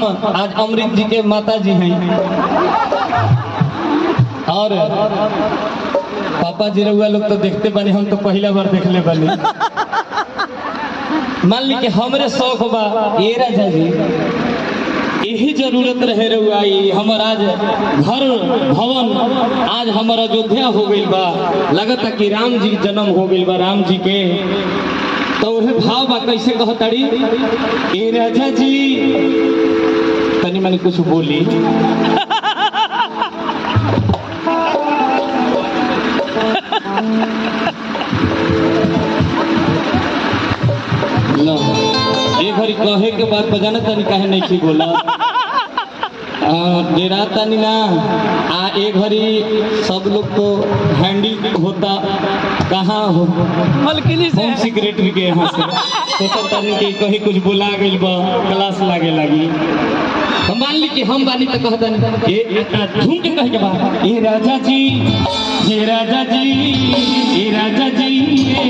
आज अमृत जी के माता जी हैं और पापा जी रहुआ लोग तो देखते बने, हम तो पहला बार देखले बने। मान ली कि हमरे शौक बा ये राजा जी यही जरूरत रहे रहुआ हमर आज घर भवन आज हमर अयोध्या हो गई बा, लगता कि राम जी जन्म हो गई बा राम जी के। तो वह भाव बा कैसे कहताड़ी ए राजा जी तनी मनी कुछ बोली लो एक घड़ी कहे के बाद बजाना तनी काहे नहीं की बोला डेरा तनी ना आ एक घड़ी सब लोग तो हैंडी होता कहाँ हो मलकिनी से होम सेक्रेटरी के यहाँ से तो तनी के कहीं कुछ बुला गई बा क्लास लागे लगी। हम मान ली कि हम बानी तो कहता नहीं ये झूम के कहे के बाद ये राजा जी ये राजा जी ये राजा जी ये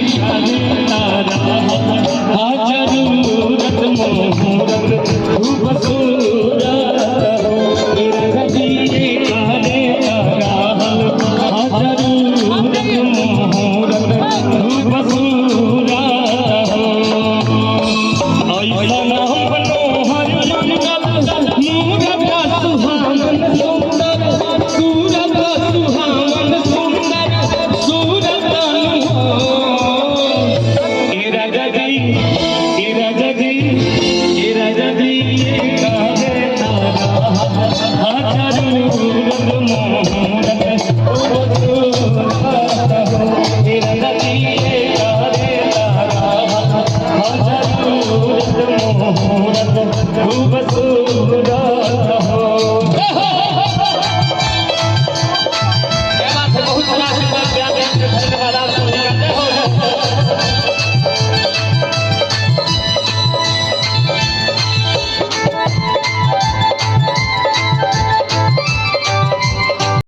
जरूरत मोहरत खूब सूरत ये राजा जी ये काले जरूरत मोहरत खूब सूरत ऐसा ना मनोहर खूब सूरत